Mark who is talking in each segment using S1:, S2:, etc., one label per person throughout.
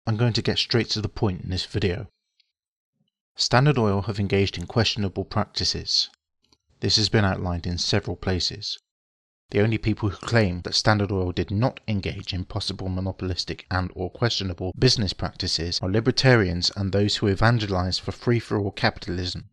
S1: I'm going to get straight to the point in this video. Standard Oil have engaged in questionable practices. This has been outlined in several places. The only people who claim that Standard Oil did not engage in possible monopolistic and/or questionable business practices are libertarians and those who evangelize for free-for-all capitalism.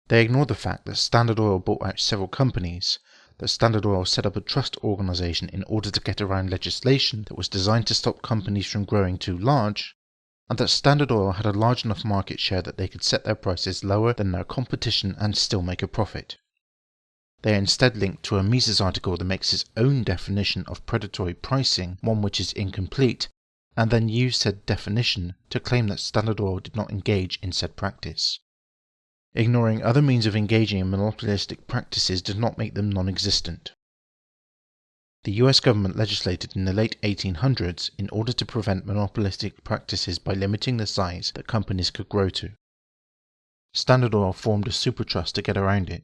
S1: They ignore the fact that Standard Oil bought out several companies, that Standard Oil set up a trust organization in order to get around legislation that was designed to stop companies from growing too large, and that Standard Oil had a large enough market share that they could set their prices lower than their competition and still make a profit. They are instead linked to a Mises article that makes its own definition of predatory pricing, one which is incomplete, and then use said definition to claim that Standard Oil did not engage in said practice. Ignoring other means of engaging in monopolistic practices does not make them non-existent. The US government legislated in the late 1800s in order to prevent monopolistic practices by limiting the size that companies could grow to. Standard Oil formed a super trust to get around it.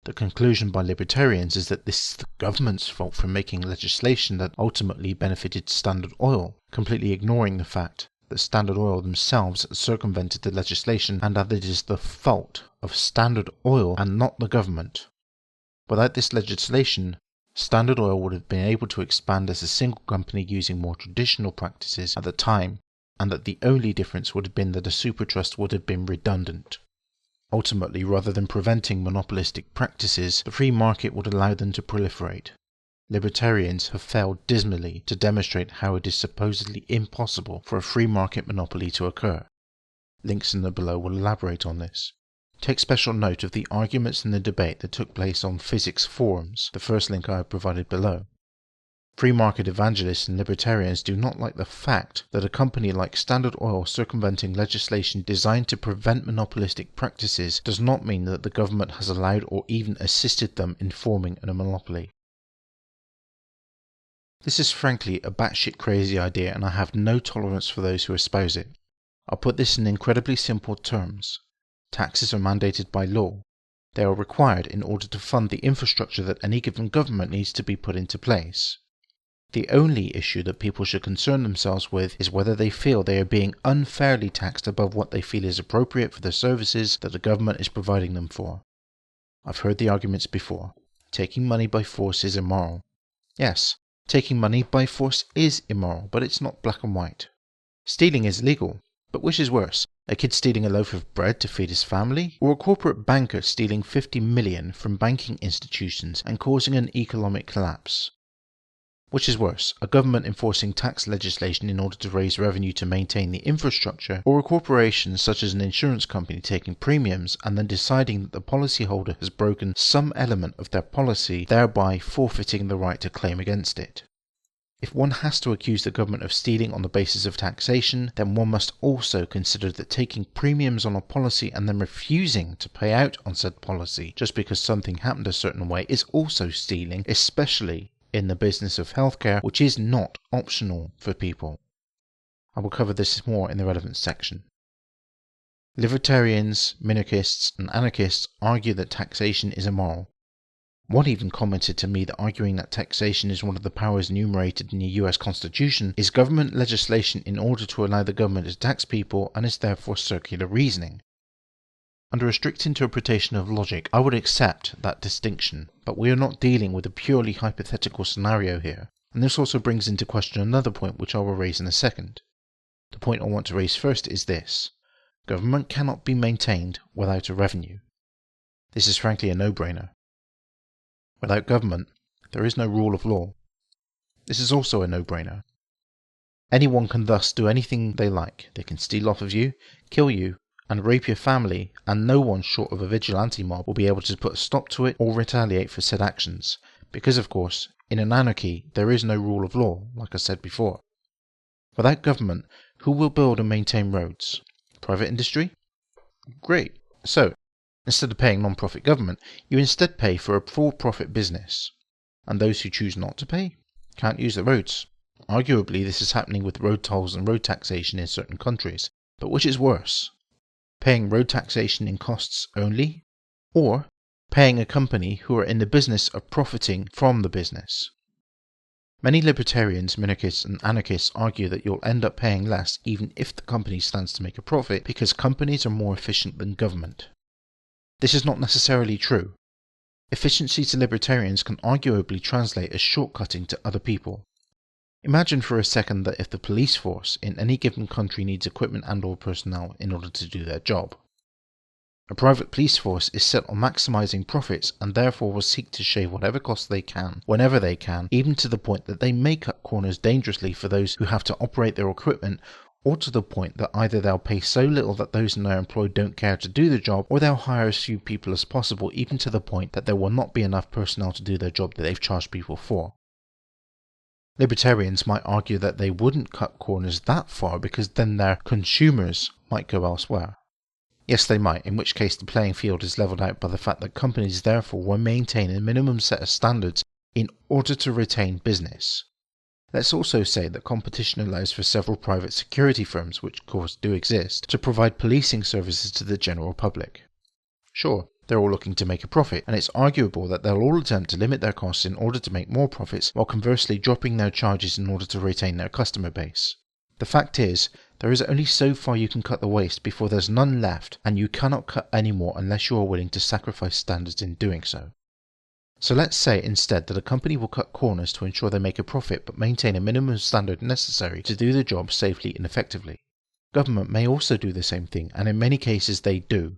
S1: The conclusion by libertarians is that this is the government's fault for making legislation that ultimately benefited Standard Oil, completely ignoring the fact that Standard Oil themselves circumvented the legislation and that it is the fault of Standard Oil and not the government. Without this legislation, Standard Oil would have been able to expand as a single company using more traditional practices at the time, and that the only difference would have been that a super trust would have been redundant. Ultimately, rather than preventing monopolistic practices, the free market would allow them to proliferate. Libertarians have failed dismally to demonstrate how it is supposedly impossible for a free market monopoly to occur. Links in the below will elaborate on this. Take special note of the arguments in the debate that took place on physics forums, the first link I have provided below. Free market evangelists and libertarians do not like the fact that a company like Standard Oil circumventing legislation designed to prevent monopolistic practices does not mean that the government has allowed or even assisted them in forming a monopoly. This is frankly a batshit crazy idea, and I have no tolerance for those who espouse it. I'll put this in incredibly simple terms. Taxes are mandated by law. They are required in order to fund the infrastructure that any given government needs to be put into place. The only issue that people should concern themselves with is whether they feel they are being unfairly taxed above what they feel is appropriate for the services that the government is providing them for. I've heard the arguments before. Taking money by force is immoral. Yes, taking money by force is immoral, but it's not black and white. Stealing is legal, but which is worse? A kid stealing a loaf of bread to feed his family, or a corporate banker stealing 50 million from banking institutions and causing an economic collapse? Which is worse, a government enforcing tax legislation in order to raise revenue to maintain the infrastructure, or a corporation such as an insurance company taking premiums and then deciding that the policyholder has broken some element of their policy, thereby forfeiting the right to claim against it? If one has to accuse the government of stealing on the basis of taxation, then one must also consider that taking premiums on a policy and then refusing to pay out on said policy just because something happened a certain way is also stealing, especially in the business of healthcare, which is not optional for people. I will cover this more in the relevant section. Libertarians, minarchists, and anarchists argue that taxation is immoral. One even commented to me that arguing that taxation is one of the powers enumerated in the US Constitution is government legislation in order to allow the government to tax people and is therefore circular reasoning. Under a strict interpretation of logic, I would accept that distinction, but we are not dealing with a purely hypothetical scenario here, and this also brings into question another point which I will raise in a second. The point I want to raise first is this: government cannot be maintained without a revenue. This is frankly a no-brainer. Without government, there is no rule of law. This is also a no-brainer. Anyone can thus do anything they like. They can steal off of you, kill you, and rape your family, and no one short of a vigilante mob will be able to put a stop to it or retaliate for said actions, because of course, in an anarchy, there is no rule of law, like I said before. Without government, who will build and maintain roads? Private industry? Great. So, instead of paying non-profit government, you instead pay for a for-profit business. And those who choose not to pay can't use the roads. Arguably, this is happening with road tolls and road taxation in certain countries. But which is worse? Paying road taxation in costs only, or paying a company who are in the business of profiting from the business? Many libertarians, minarchists and anarchists argue that you'll end up paying less even if the company stands to make a profit because companies are more efficient than government. This is not necessarily true. Efficiency to libertarians can arguably translate as shortcutting to other people. Imagine for a second that if the police force in any given country needs equipment and/or personnel in order to do their job. A private police force is set on maximising profits and therefore will seek to shave whatever costs they can, whenever they can, even to the point that they may cut corners dangerously for those who have to operate their equipment, or to the point that either they'll pay so little that those in their employ don't care to do the job, or they'll hire as few people as possible, even to the point that there will not be enough personnel to do their job that they've charged people for. Libertarians might argue that they wouldn't cut corners that far because then their consumers might go elsewhere. Yes, they might, in which case the playing field is levelled out by the fact that companies therefore will maintain a minimum set of standards in order to retain business. Let's also say that competition allows for several private security firms, which of course do exist, to provide policing services to the general public. Sure, they're all looking to make a profit, and it's arguable that they'll all attempt to limit their costs in order to make more profits, while conversely dropping their charges in order to retain their customer base. The fact is, there is only so far you can cut the waste before there's none left, and you cannot cut any more unless you are willing to sacrifice standards in doing so. So let's say instead that a company will cut corners to ensure they make a profit but maintain a minimum standard necessary to do the job safely and effectively. Government may also do the same thing, and in many cases they do.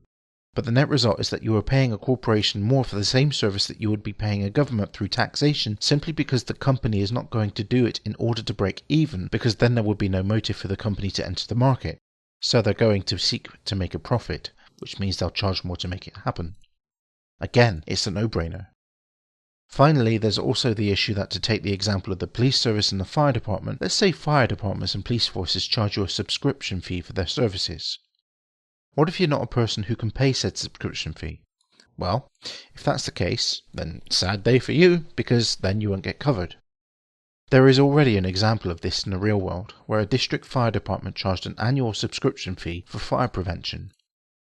S1: But the net result is that you are paying a corporation more for the same service that you would be paying a government through taxation, simply because the company is not going to do it in order to break even, because then there would be no motive for the company to enter the market. So they're going to seek to make a profit, which means they'll charge more to make it happen. Again, it's a no-brainer. Finally, there's also the issue that, to take the example of the police service and the fire department, let's say fire departments and police forces charge you a subscription fee for their services. What if you're not a person who can pay said subscription fee? Well, if that's the case, then sad day for you, because then you won't get covered. There is already an example of this in the real world, where a district fire department charged an annual subscription fee for fire prevention.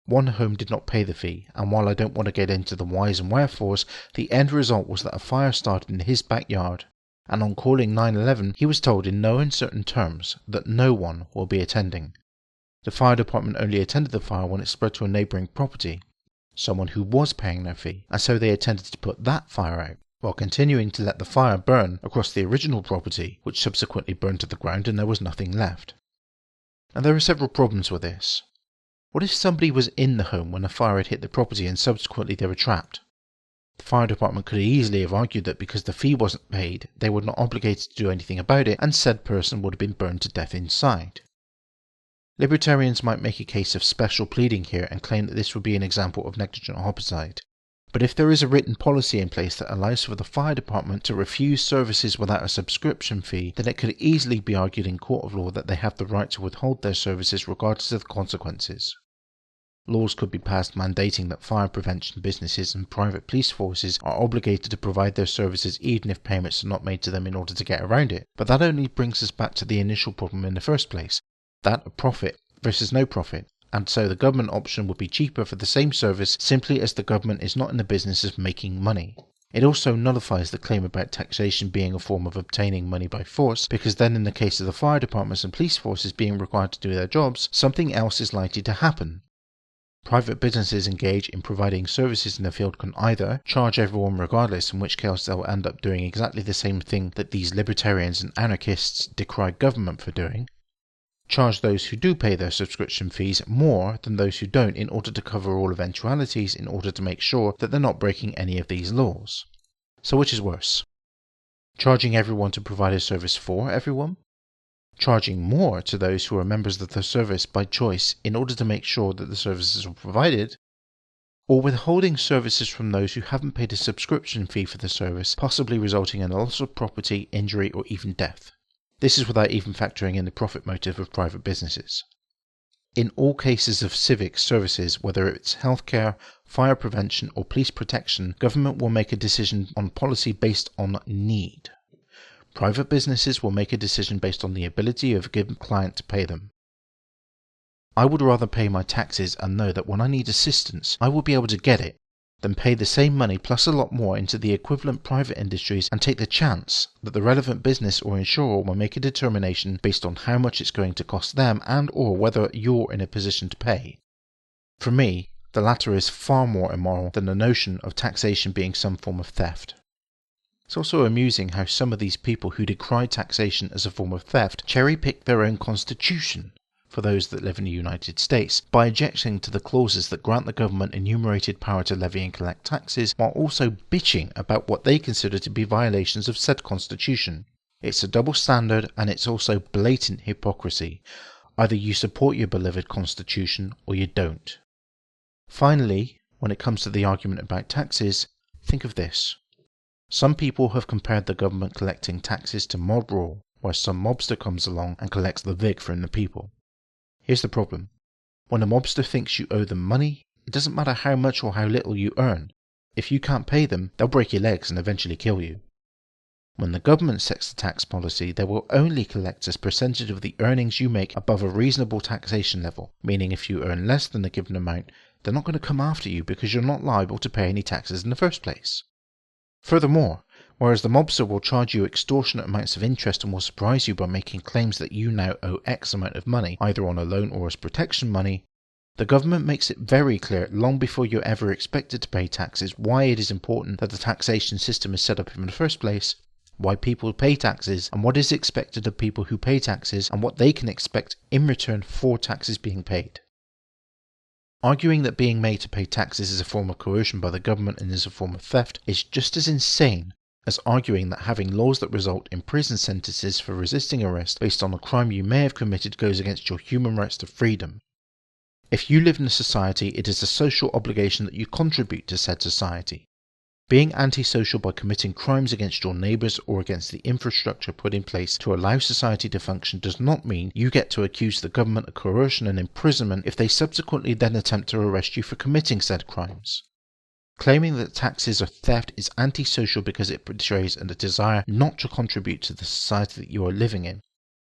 S1: One home did not pay the fee, and while I don't want to get into the whys and wherefores, the end result was that a fire started in his backyard, and on calling 911 he was told in no uncertain terms that no one will be attending. The fire department only attended the fire when it spread to a neighbouring property, someone who was paying their fee, and so they attended to put that fire out, while continuing to let the fire burn across the original property, which subsequently burned to the ground and there was nothing left. And there are several problems with this. What if somebody was in the home when a fire had hit the property and subsequently they were trapped? The fire department could easily have argued that because the fee wasn't paid, they were not obligated to do anything about it, and said person would have been burned to death inside. Libertarians might make a case of special pleading here and claim that this would be an example of negligent homicide. But if there is a written policy in place that allows for the fire department to refuse services without a subscription fee, then it could easily be argued in court of law that they have the right to withhold their services regardless of the consequences. Laws could be passed mandating that fire prevention businesses and private police forces are obligated to provide their services even if payments are not made to them in order to get around it. But that only brings us back to the initial problem in the first place, that of profit versus no profit, and so the government option would be cheaper for the same service simply as the government is not in the business of making money. It also nullifies the claim about taxation being a form of obtaining money by force, because then in the case of the fire departments and police forces being required to do their jobs, something else is likely to happen. Private businesses engaged in providing services in the field can either charge everyone regardless, in which case they'll end up doing exactly the same thing that these libertarians and anarchists decry government for doing, charge those who do pay their subscription fees more than those who don't in order to cover all eventualities in order to make sure that they're not breaking any of these laws. So which is worse? Charging everyone to provide a service for everyone? Charging more to those who are members of the service by choice in order to make sure that the services are provided? Or withholding services from those who haven't paid a subscription fee for the service, possibly resulting in a loss of property, injury, or even death? This is without even factoring in the profit motive of private businesses. In all cases of civic services, whether it's healthcare, fire prevention, or police protection, government will make a decision on policy based on need. Private businesses will make a decision based on the ability of a given client to pay them. I would rather pay my taxes and know that when I need assistance, I will be able to get it, then pay the same money plus a lot more into the equivalent private industries and take the chance that the relevant business or insurer will make a determination based on how much it's going to cost them and or whether you're in a position to pay. For me, the latter is far more immoral than the notion of taxation being some form of theft. It's also amusing how some of these people who decry taxation as a form of theft cherry-pick their own constitution for those that live in the United States by objecting to the clauses that grant the government enumerated power to levy and collect taxes while also bitching about what they consider to be violations of said constitution. It's a double standard and it's also blatant hypocrisy. Either you support your beloved constitution or you don't. Finally, when it comes to the argument about taxes, think of this. Some people have compared the government collecting taxes to mob rule, where some mobster comes along and collects the vig from the people. Here's the problem. When a mobster thinks you owe them money, it doesn't matter how much or how little you earn. If you can't pay them, they'll break your legs and eventually kill you. When the government sets the tax policy, they will only collect a percentage of the earnings you make above a reasonable taxation level, meaning if you earn less than a given amount, they're not going to come after you because you're not liable to pay any taxes in the first place. Furthermore, whereas the mobster will charge you extortionate amounts of interest and will surprise you by making claims that you now owe X amount of money, either on a loan or as protection money, the government makes it very clear long before you're ever expected to pay taxes why it is important that the taxation system is set up in the first place, why people pay taxes, and what is expected of people who pay taxes and what they can expect in return for taxes being paid. Arguing that being made to pay taxes is a form of coercion by the government and is a form of theft is just as insane as arguing that having laws that result in prison sentences for resisting arrest based on a crime you may have committed goes against your human rights to freedom. If you live in a society, it is a social obligation that you contribute to said society. Being antisocial by committing crimes against your neighbours or against the infrastructure put in place to allow society to function does not mean you get to accuse the government of coercion and imprisonment if they subsequently then attempt to arrest you for committing said crimes. Claiming that taxes are theft is antisocial because it betrays a desire not to contribute to the society that you are living in.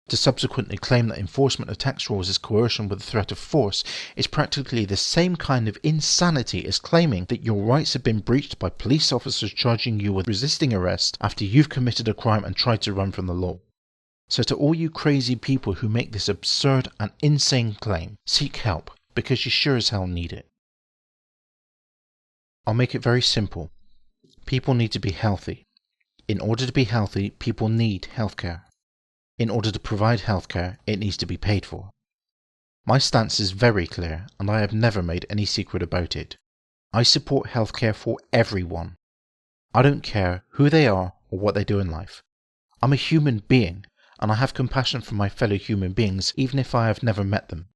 S1: To subsequently claim that enforcement of tax rules is coercion with a threat of force is practically the same kind of insanity as claiming that your rights have been breached by police officers charging you with resisting arrest after you've committed a crime and tried to run from the law. So to all you crazy people who make this absurd and insane claim, seek help, because you sure as hell need it. I'll make it very simple. People need to be healthy. In order to be healthy, people need healthcare. In order to provide healthcare, it needs to be paid for. My stance is very clear, and I have never made any secret about it. I support healthcare for everyone. I don't care who they are or what they do in life. I'm a human being, and I have compassion for my fellow human beings even if I have never met them.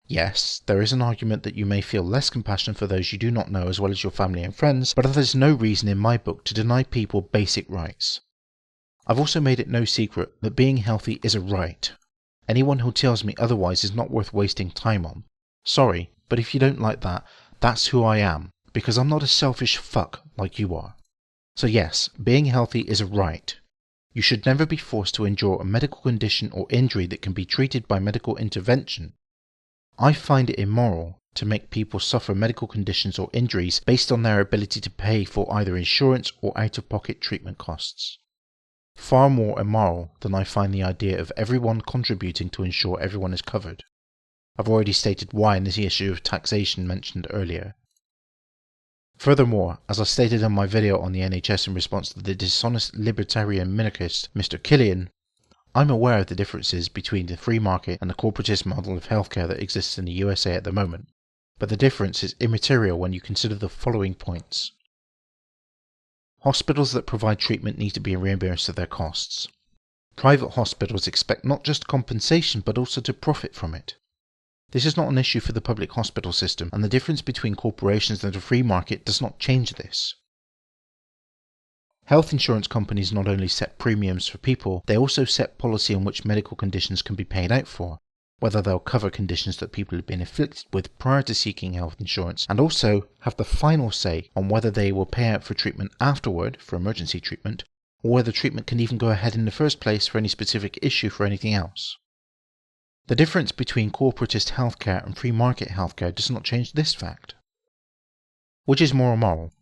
S1: Yes, there is an argument that you may feel less compassion for those you do not know as well as your family and friends, but that is no reason in my book to deny people basic rights. I've also made it no secret that being healthy is a right. Anyone who tells me otherwise is not worth wasting time on. Sorry, but if you don't like that, that's who I am, because I'm not a selfish fuck like you are. So yes, being healthy is a right. You should never be forced to endure a medical condition or injury that can be treated by medical intervention. I find it immoral to make people suffer medical conditions or injuries based on their ability to pay for either insurance or out-of-pocket treatment costs. Far more immoral than I find the idea of everyone contributing to ensure everyone is covered. I've already stated why in the issue of taxation mentioned earlier. Furthermore, as I stated in my video on the NHS in response to the dishonest libertarian minarchist Mr. Killian, I'm aware of the differences between the free market and the corporatist model of healthcare that exists in the USA at the moment, but the difference is immaterial when you consider the following points. Hospitals that provide treatment need to be reimbursed of their costs. Private hospitals expect not just compensation but also to profit from it. This is not an issue for the public hospital system, and the difference between corporations and the free market does not change this. Health insurance companies not only set premiums for people, they also set policy on which medical conditions can be paid out for, whether they'll cover conditions that people have been afflicted with prior to seeking health insurance, and also have the final say on whether they will pay out for treatment afterward, for emergency treatment, or whether treatment can even go ahead in the first place for any specific issue for anything else. The difference between corporatist healthcare and free market healthcare does not change this fact. Which is more immoral?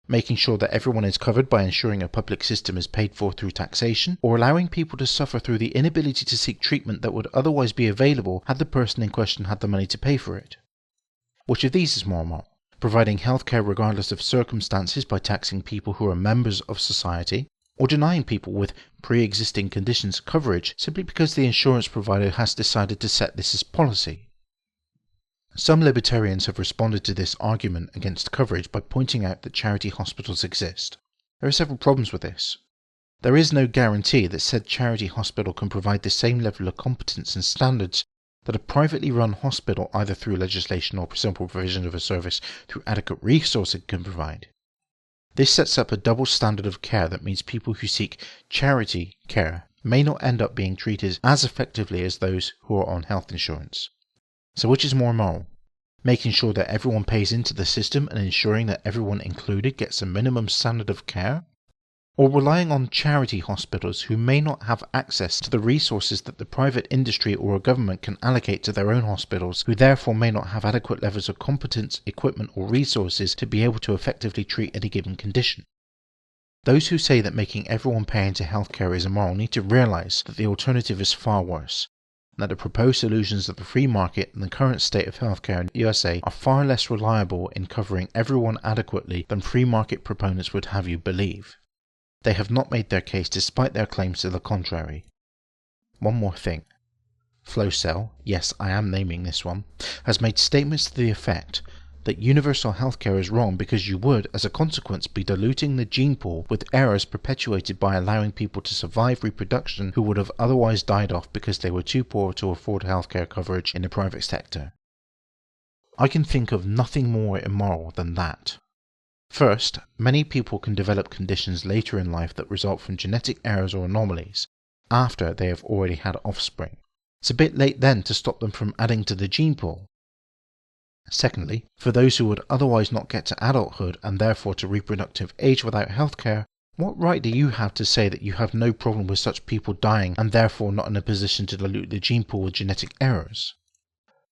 S1: Making sure that everyone is covered by ensuring a public system is paid for through taxation, or allowing people to suffer through the inability to seek treatment that would otherwise be available had the person in question had the money to pay for it? Which of these is more immoral? Providing healthcare regardless of circumstances by taxing people who are members of society, or denying people with pre-existing conditions coverage simply because the insurance provider has decided to set this as policy? Some libertarians have responded to this argument against coverage by pointing out that charity hospitals exist. There are several problems with this. There is no guarantee that said charity hospital can provide the same level of competence and standards that a privately run hospital, either through legislation or simple provision of a service through adequate resources, can provide. This sets up a double standard of care that means people who seek charity care may not end up being treated as effectively as those who are on health insurance. So which is more immoral? Making sure that everyone pays into the system and ensuring that everyone included gets a minimum standard of care? Or relying on charity hospitals who may not have access to the resources that the private industry or a government can allocate to their own hospitals, who therefore may not have adequate levels of competence, equipment or resources to be able to effectively treat any given condition? Those who say that making everyone pay into healthcare is immoral need to realise that the alternative is far worse, and that the proposed solutions of the free market and the current state of healthcare in the USA are far less reliable in covering everyone adequately than free market proponents would have you believe. They have not made their case despite their claims to the contrary. One more thing. FlowCell, yes, I am naming this one, has made statements to the effect that universal healthcare is wrong because you would, as a consequence, be diluting the gene pool with errors perpetuated by allowing people to survive reproduction who would have otherwise died off because they were too poor to afford healthcare coverage in the private sector. I can think of nothing more immoral than that. First, many people can develop conditions later in life that result from genetic errors or anomalies after they have already had offspring. It's a bit late then to stop them from adding to the gene pool. Secondly, for those who would otherwise not get to adulthood and therefore to reproductive age without healthcare, what right do you have to say that you have no problem with such people dying and therefore not in a position to dilute the gene pool with genetic errors?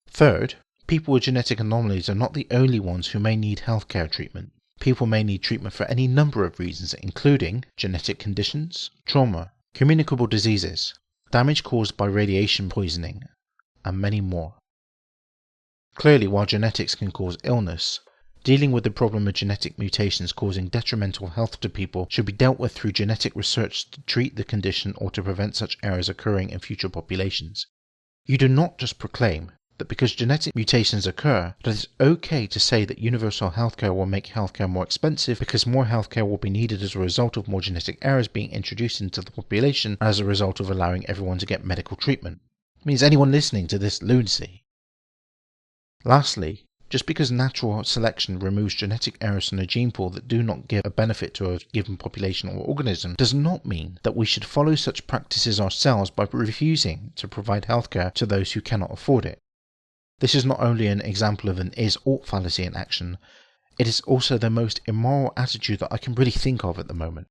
S1: Third, people with genetic anomalies are not the only ones who may need healthcare treatment. People may need treatment for any number of reasons, including genetic conditions, trauma, communicable diseases, damage caused by radiation poisoning, and many more. Clearly, while genetics can cause illness, dealing with the problem of genetic mutations causing detrimental health to people should be dealt with through genetic research to treat the condition or to prevent such errors occurring in future populations. You do not just proclaim that because genetic mutations occur, that it's okay to say that universal healthcare will make healthcare more expensive because more healthcare will be needed as a result of more genetic errors being introduced into the population as a result of allowing everyone to get medical treatment. It means anyone listening to this lunacy. Lastly, just because natural selection removes genetic errors from a gene pool that do not give a benefit to a given population or organism does not mean that we should follow such practices ourselves by refusing to provide healthcare to those who cannot afford it. This is not only an example of an is-ought fallacy in action, it is also the most immoral attitude that I can really think of at the moment.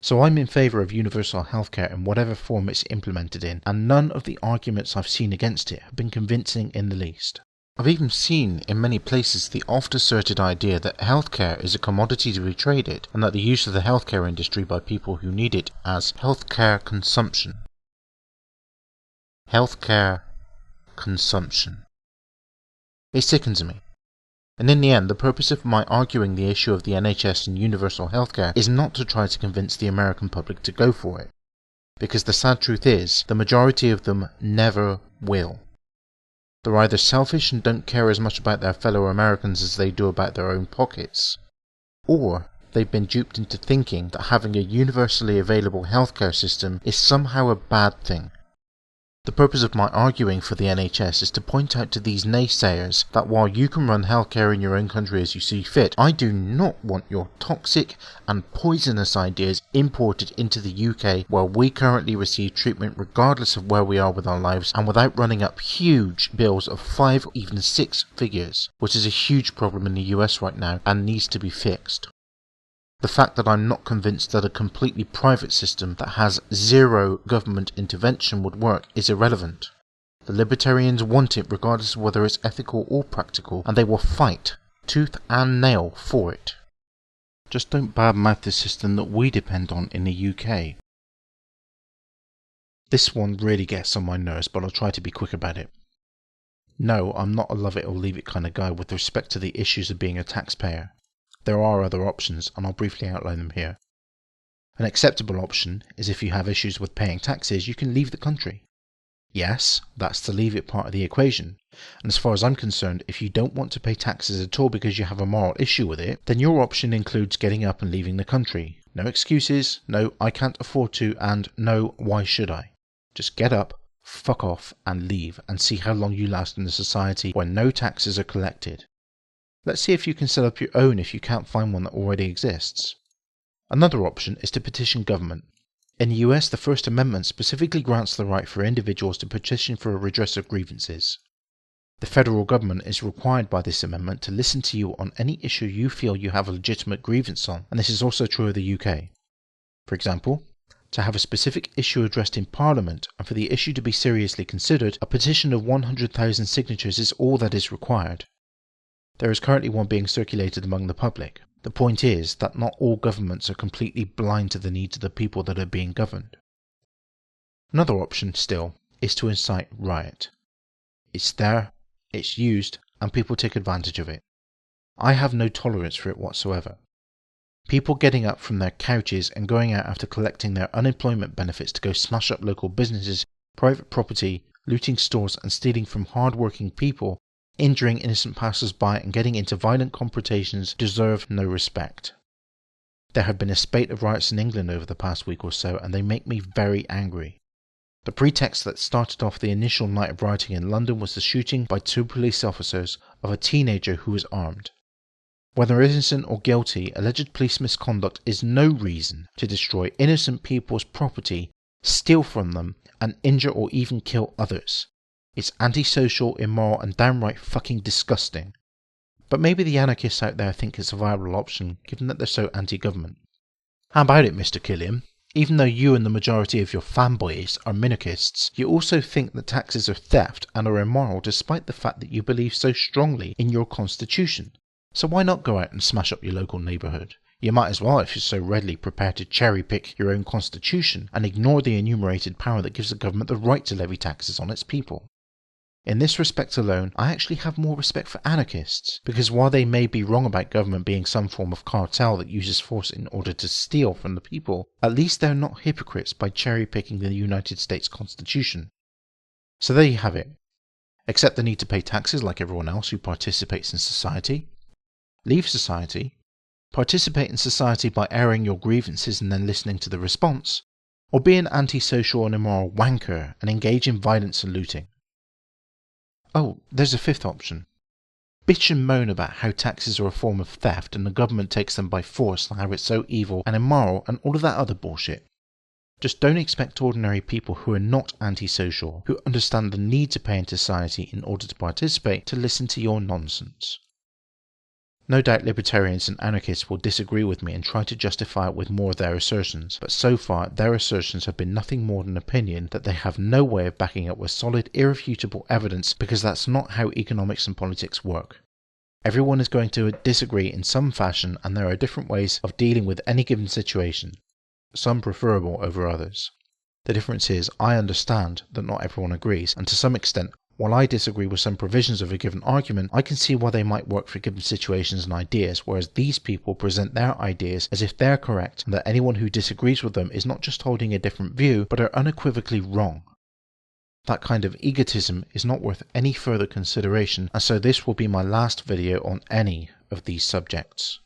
S1: So I'm in favour of universal healthcare in whatever form it's implemented in, and none of the arguments I've seen against it have been convincing in the least. I've even seen in many places the oft-asserted idea that healthcare is a commodity to be traded, and that the use of the healthcare industry by people who need it as healthcare consumption. Healthcare consumption. It sickens me. And in the end, the purpose of my arguing the issue of the NHS and universal healthcare is not to try to convince the American public to go for it. Because the sad truth is, the majority of them never will. They're either selfish and don't care as much about their fellow Americans as they do about their own pockets, or they've been duped into thinking that having a universally available healthcare system is somehow a bad thing. The purpose of my arguing for the NHS is to point out to these naysayers that while you can run healthcare in your own country as you see fit, I do not want your toxic and poisonous ideas imported into the UK where we currently receive treatment regardless of where we are with our lives and without running up huge bills of 5 or even 6 figures, which is a huge problem in the US right now and needs to be fixed. The fact that I'm not convinced that a completely private system that has zero government intervention would work is irrelevant. The libertarians want it regardless of whether it's ethical or practical, and they will fight tooth and nail for it. Just don't badmouth the system that we depend on in the UK. This one really gets on my nerves, but I'll try to be quick about it. No, I'm not a love it or leave it kind of guy with respect to the issues of being a taxpayer. There are other options, and I'll briefly outline them here. An acceptable option is if you have issues with paying taxes, you can leave the country. Yes, that's the leave it part of the equation, and as far as I'm concerned, if you don't want to pay taxes at all because you have a moral issue with it, then your option includes getting up and leaving the country. No excuses, no I can't afford to, and no why should I. Just get up, fuck off and leave, and see how long you last in a society where no taxes are collected. Let's see if you can set up your own if you can't find one that already exists. Another option is to petition government. In the US, the First Amendment specifically grants the right for individuals to petition for a redress of grievances. The federal government is required by this amendment to listen to you on any issue you feel you have a legitimate grievance on, and this is also true of the UK. For example, to have a specific issue addressed in Parliament and for the issue to be seriously considered, a petition of 100,000 signatures is all that is required. There is currently one being circulated among the public. The point is that not all governments are completely blind to the needs of the people that are being governed. Another option still is to incite riot. It's there, it's used, and people take advantage of it. I have no tolerance for it whatsoever. People getting up from their couches and going out after collecting their unemployment benefits to go smash up local businesses, private property, looting stores and stealing from hard-working people, injuring innocent passers-by and getting into violent confrontations deserve no respect. There have been a spate of riots in England over the past week or so, and they make me very angry. The pretext that started off the initial night of rioting in London was the shooting by 2 police officers of a teenager who was armed. Whether innocent or guilty, alleged police misconduct is no reason to destroy innocent people's property, steal from them, and injure or even kill others. It's antisocial, immoral, and downright fucking disgusting. But maybe the anarchists out there think it's a viable option, given that they're so anti-government. How about it, Mr. Killian? Even though you and the majority of your fanboys are minarchists, you also think that taxes are theft and are immoral despite the fact that you believe so strongly in your constitution. So why not go out and smash up your local neighbourhood? You might as well if you're so readily prepared to cherry-pick your own constitution and ignore the enumerated power that gives the government the right to levy taxes on its people. In this respect alone, I actually have more respect for anarchists, because while they may be wrong about government being some form of cartel that uses force in order to steal from the people, at least they're not hypocrites by cherry-picking the United States Constitution. So there you have it. Accept the need to pay taxes like everyone else who participates in society. Leave society. Participate in society by airing your grievances and then listening to the response. Or be an antisocial and immoral wanker and engage in violence and looting. Oh, there's a fifth option. Bitch and moan about how taxes are a form of theft and the government takes them by force and how it's so evil and immoral and all of that other bullshit. Just don't expect ordinary people who are not antisocial, who understand the need to pay into society in order to participate, to listen to your nonsense. No doubt libertarians and anarchists will disagree with me and try to justify it with more of their assertions, but so far their assertions have been nothing more than opinion that they have no way of backing up with solid, irrefutable evidence, because that's not how economics and politics work. Everyone is going to disagree in some fashion, and there are different ways of dealing with any given situation, some preferable over others. The difference is, I understand that not everyone agrees, and to some extent, while I disagree with some provisions of a given argument, I can see why they might work for given situations and ideas, whereas these people present their ideas as if they're correct, and that anyone who disagrees with them is not just holding a different view, but are unequivocally wrong. That kind of egotism is not worth any further consideration, and so this will be my last video on any of these subjects.